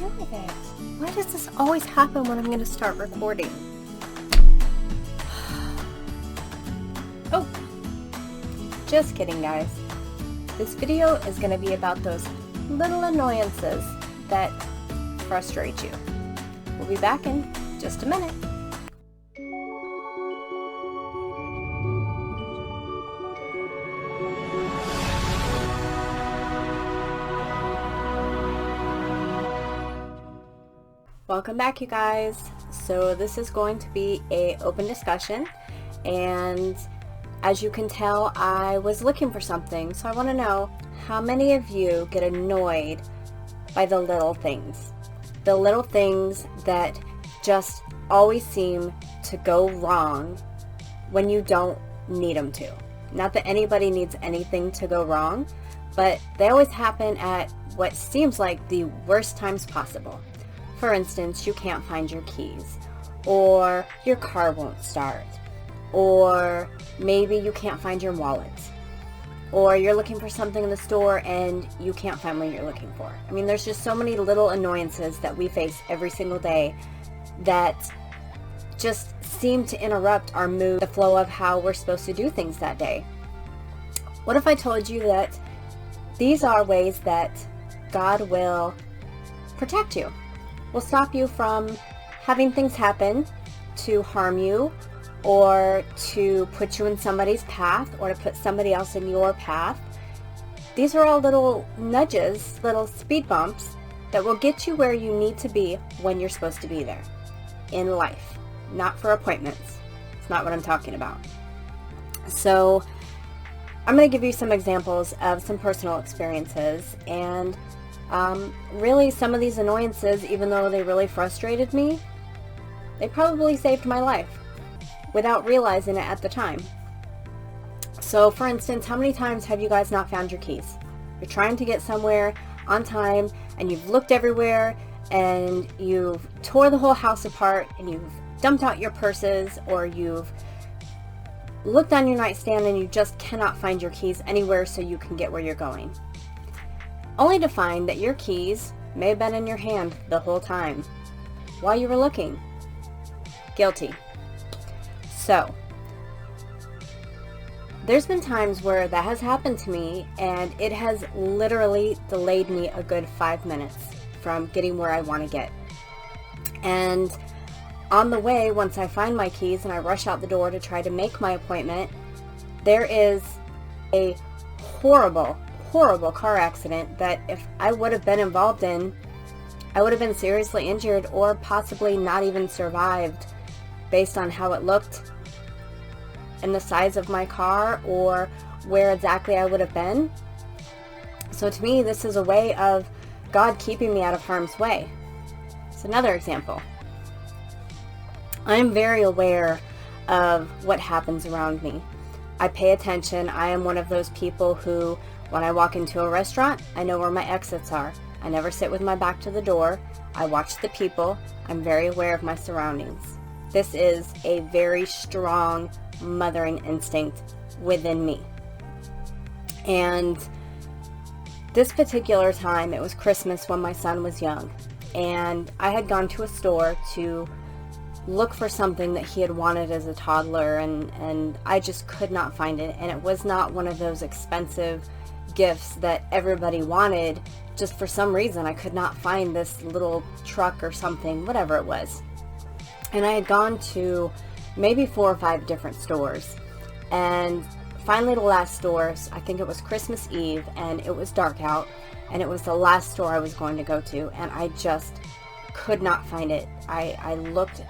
with it? Why does this always happen when I'm going to start recording? Oh, just kidding, guys. This video is going to be about those little annoyances that frustrate you. We'll be back in just a minute. Welcome back, you guys. So this is going to be an open discussion, and as you can tell, I was looking for something, so I want to know how many of you get annoyed by the little things that just always seem to go wrong when you don't need them to. Not that anybody needs anything to go wrong, but they always happen at what seems like the worst times possible. For instance, you can't find your keys, or your car won't start, or maybe you can't find your wallet, or you're looking for something in the store and you can't find what you're looking for. I mean, there's just so many little annoyances that we face every single day that just seem to interrupt our mood, the flow of how we're supposed to do things that day. What if I told you that these are ways that God will protect you? Will stop you from having things happen to harm you, or to put you in somebody's path, or to put somebody else in your path. These are all little nudges, little speed bumps that will get you where you need to be when you're supposed to be there in life, not for appointments. It's not what I'm talking about. So I'm going to give you some examples of some personal experiences, and really some of these annoyances, even though they really frustrated me, they probably saved my life without realizing it at the time. So for instance, how many times have you guys not found your keys? You're trying to get somewhere on time and you've looked everywhere and you've tore the whole house apart and you've dumped out your purses, or you've looked on your nightstand and you just cannot find your keys anywhere so you can get where you're going. Only to find that your keys may have been in your hand the whole time while you were looking. Guilty. So, there's been times where that has happened to me, and it has literally delayed me a good 5 minutes from getting where I want to get. And on the way, once I find my keys and I rush out the door to try to make my appointment, there is a horrible car accident that if I would have been involved in, I would have been seriously injured or possibly not even survived based on how it looked and the size of my car or where exactly I would have been. So to me, this is a way of God keeping me out of harm's way. It's another example. I am very aware of what happens around me. I pay attention. I am one of those people who, when I walk into a restaurant, I know where my exits are. I never sit with my back to the door. I watch the people. I'm very aware of my surroundings. This is a very strong mothering instinct within me. And this particular time, it was Christmas when my son was young, and I had gone to a store to look for something that he had wanted as a toddler, and I just could not find it. And it was not one of those expensive gifts that everybody wanted. Just for some reason I could not find this little truck or something, whatever it was. And I had gone to maybe 4 or 5 different stores, and finally the last store, I think it was Christmas Eve, and it was dark out, and it was the last store I was going to go to, and I just could not find it. I looked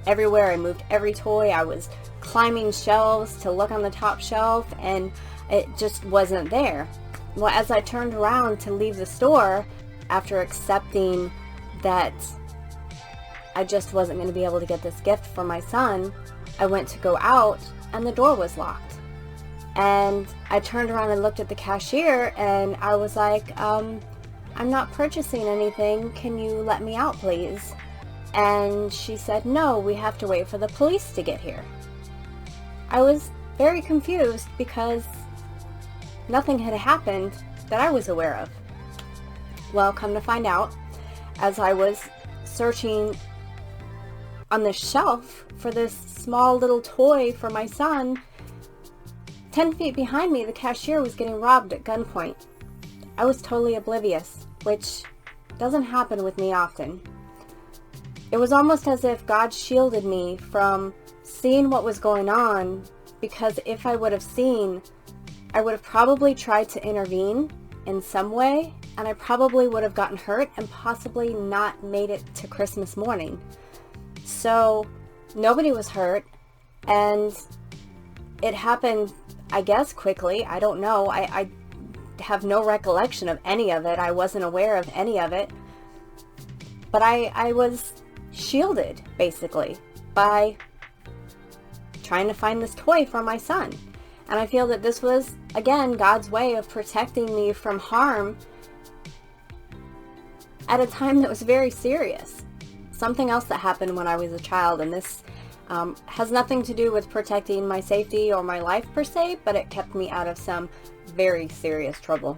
everywhere. I moved every toy. I was climbing shelves to look on the top shelf, and it just wasn't there. Well, as I turned around to leave the store, after accepting that I just wasn't going to be able to get this gift for my son, I went to go out and the door was locked. And I turned around and looked at the cashier and I was like, I'm not purchasing anything. Can you let me out, please? And she said, no, we have to wait for the police to get here. I was very confused because nothing had happened that I was aware of. Well, come to find out, as I was searching on the shelf for this small little toy for my son, 10 feet behind me, the cashier was getting robbed at gunpoint. I was totally oblivious, which doesn't happen with me often. It was almost as if God shielded me from seeing what was going on, because if I would have seen, I would have probably tried to intervene in some way, and I probably would have gotten hurt and possibly not made it to Christmas morning. So nobody was hurt, and it happened, I guess, quickly. I don't know. I have no recollection of any of it. I wasn't aware of any of it. But I was shielded, basically, by trying to find this toy for my son. And I feel that this was, again, God's way of protecting me from harm at a time that was very serious. Something else that happened when I was a child, and this has nothing to do with protecting my safety or my life per se, but it kept me out of some very serious trouble.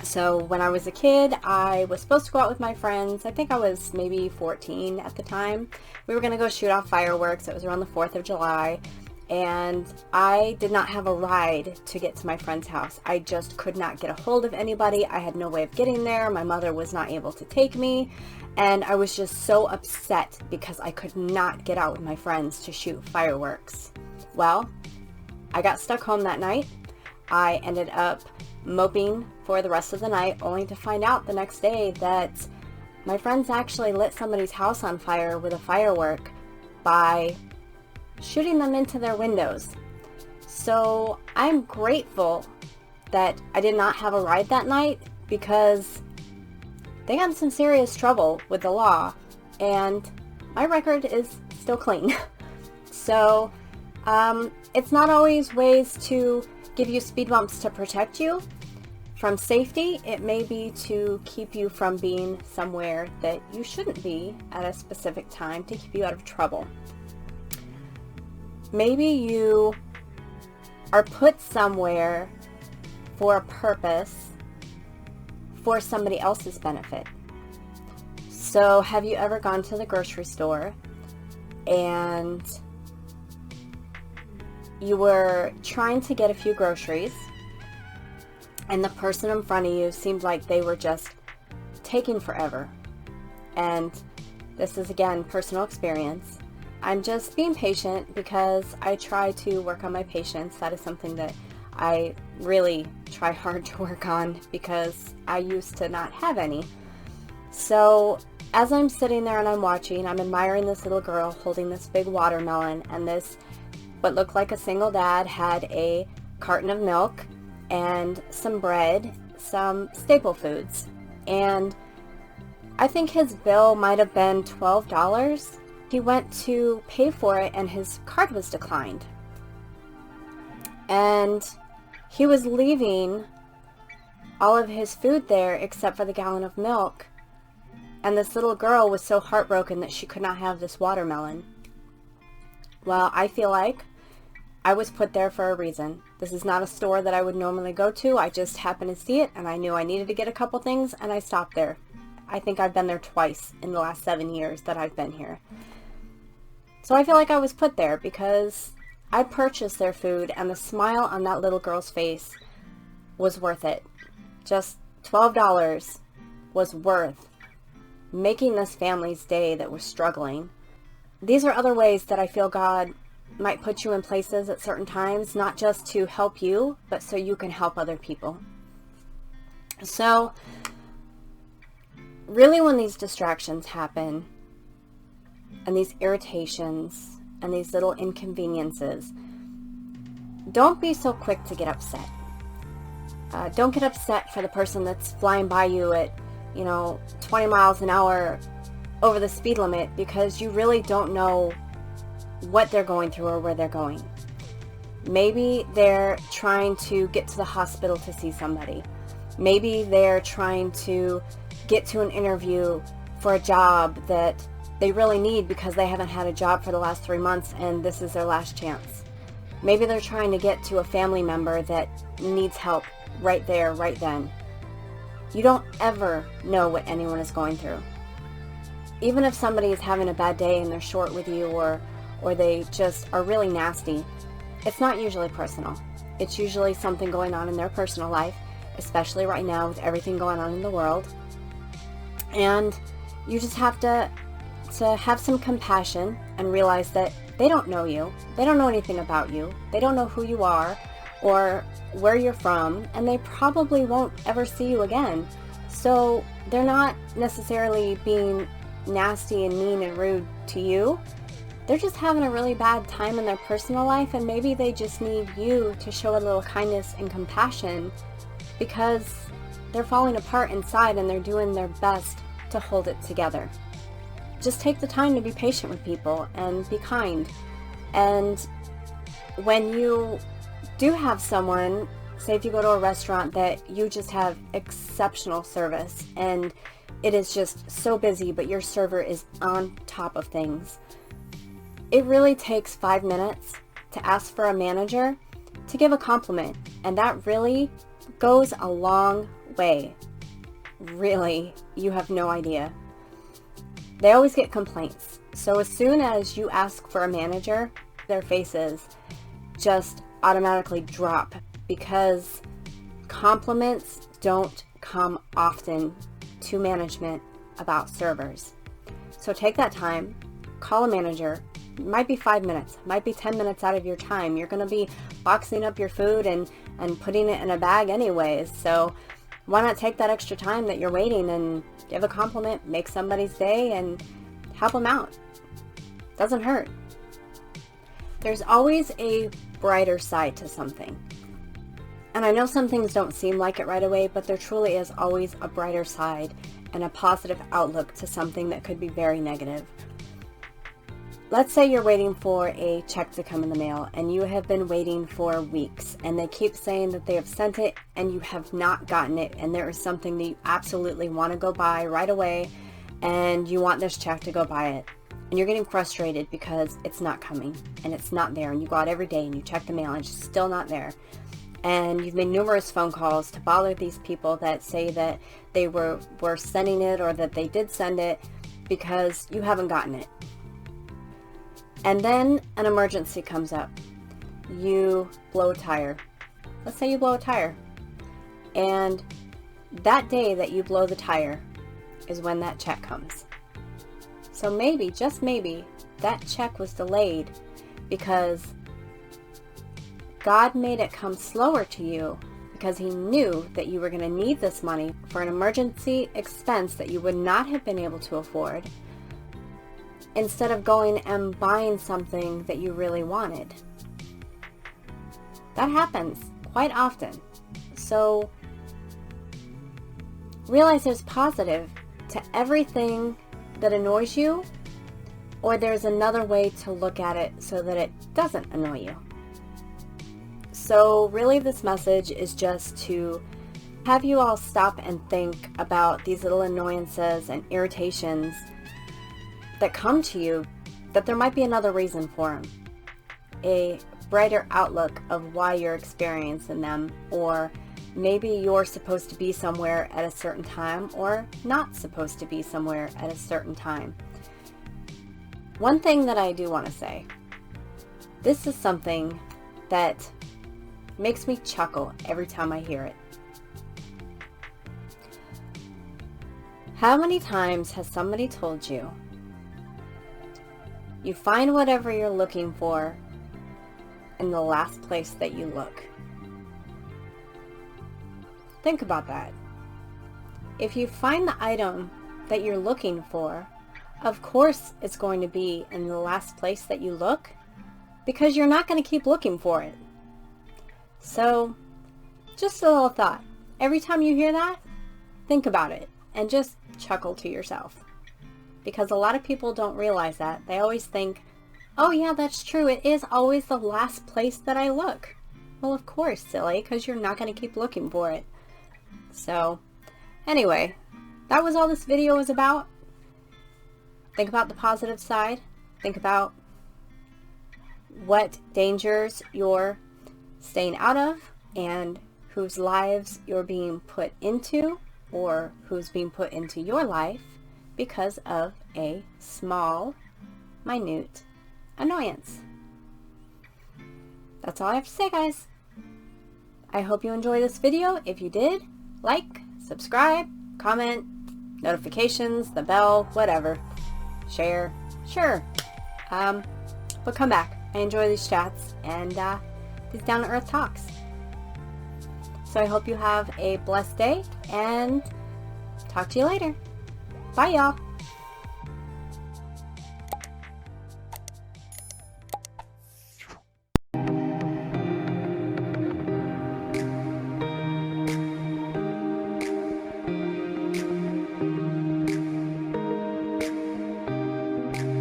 So when I was a kid, I was supposed to go out with my friends. I think I was maybe 14 at the time. We were going to go shoot off fireworks. It was around the 4th of July. And I did not have a ride to get to my friend's house. I just could not get a hold of anybody. I had no way of getting there. My mother was not able to take me. And I was just so upset because I could not get out with my friends to shoot fireworks. Well, I got stuck home that night. I ended up moping for the rest of the night, only to find out the next day that my friends actually lit somebody's house on fire with a firework by shooting them into their windows. So I'm grateful that I did not have a ride that night, because they got in some serious trouble with the law, and my record is still clean. So it's not always ways to give you speed bumps to protect you from safety. It may be to keep you from being somewhere that you shouldn't be at a specific time, to keep you out of trouble. Maybe you are put somewhere for a purpose for somebody else's benefit. So have you ever gone to the grocery store and you were trying to get a few groceries, and the person in front of you seemed like they were just taking forever? And this is, again, personal experience. I'm just being patient because I try to work on my patience. That is something that I really try hard to work on because I used to not have any. So as I'm sitting there and I'm watching, I'm admiring this little girl holding this big watermelon, and this, what looked like a single dad, had a carton of milk and some bread, some staple foods. And I think his bill might have been $12. He went to pay for it and his card was declined. And he was leaving all of his food there except for the gallon of milk. And this little girl was so heartbroken that she could not have this watermelon. Well, I feel like I was put there for a reason. This is not a store that I would normally go to. I just happened to see it and I knew I needed to get a couple things and I stopped there. I think I've been there twice in the last 7 years that I've been here. So I feel like I was put there because I purchased their food, and the smile on that little girl's face was worth it. Just $12 was worth making this family's day that was struggling. These are other ways that I feel God might put you in places at certain times, not just to help you, but so you can help other people. So really, when these distractions happen, and these irritations, and these little inconveniences, don't be so quick to get upset. Don't get upset for the person that's flying by you at, 20 miles an hour over the speed limit, because you really don't know what they're going through or where they're going. Maybe they're trying to get to the hospital to see somebody. Maybe they're trying to get to an interview for a job that they really need because they haven't had a job for the last 3 months and this is their last chance. Maybe they're trying to get to a family member that needs help right there, right then. You don't ever know what anyone is going through. Even if somebody is having a bad day and they're short with you, or they just are really nasty, it's not usually personal. It's usually something going on in their personal life, especially right now with everything going on in the world. And you just have to have some compassion and realize that they don't know you. They don't know anything about you. They don't know who you are or where you're from, and they probably won't ever see you again. So they're not necessarily being nasty and mean and rude to you. They're just having a really bad time in their personal life, and maybe they just need you to show a little kindness and compassion because they're falling apart inside and they're doing their best to hold it together. Just take the time to be patient with people and be kind. And when you do have someone, say if you go to a restaurant that you just have exceptional service and it is just so busy, but your server is on top of things, it really takes 5 minutes to ask for a manager to give a compliment. And that really goes a long way. Really, you have no idea. They always get complaints. So as soon as you ask for a manager, their faces just automatically drop because compliments don't come often to management about servers. So take that time, call a manager. It might be 5 minutes, might be 10 minutes out of your time. You're going to be boxing up your food and putting it in a bag anyways. So why not take that extra time that you're waiting and give a compliment, make somebody's day, and help them out? Doesn't hurt. There's always a brighter side to something. And I know some things don't seem like it right away, but there truly is always a brighter side and a positive outlook to something that could be very negative. Let's say you're waiting for a check to come in the mail and you have been waiting for weeks and they keep saying that they have sent it and you have not gotten it, and there is something that you absolutely want to go buy right away and you want this check to go buy it. And you're getting frustrated because it's not coming and it's not there, and you go out every day and you check the mail and it's still not there. And you've made numerous phone calls to bother these people that say that they were sending it or that they did send it because you haven't gotten it. And then an emergency comes up. You blow a tire. Let's say you blow a tire. And that day that you blow the tire is when that check comes. So maybe, just maybe, that check was delayed because God made it come slower to you because He knew that you were going to need this money for an emergency expense that you would not have been able to afford, instead of going and buying something that you really wanted. That happens quite often. So realize there's positive to everything that annoys you, or there's another way to look at it so that it doesn't annoy you. So really this message is just to have you all stop and think about these little annoyances and irritations that come to you, that there might be another reason for them, a brighter outlook of why you're experiencing them, or maybe you're supposed to be somewhere at a certain time or not supposed to be somewhere at a certain time. One thing that I do want to say, this is something that makes me chuckle every time I hear it. How many times has somebody told you, you find whatever you're looking for in the last place that you look? Think about that. If you find the item that you're looking for, of course it's going to be in the last place that you look, because you're not going to keep looking for it. So, just a little thought. Every time you hear that, think about it and just chuckle to yourself. Because a lot of people don't realize that. They always think, oh yeah, that's true. It is always the last place that I look. Well, of course, silly, because you're not going to keep looking for it. So, anyway, that was all this video was about. Think about the positive side. Think about what dangers you're staying out of and whose lives you're being put into, or who's being put into your life because of a small, minute annoyance. That's all I have to say, guys. I hope you enjoyed this video. If you did, like, subscribe, comment, notifications, the bell, whatever. Share, sure. But come back. I enjoy these chats and these down-to-earth talks. So I hope you have a blessed day and talk to you later. Bye, y'all.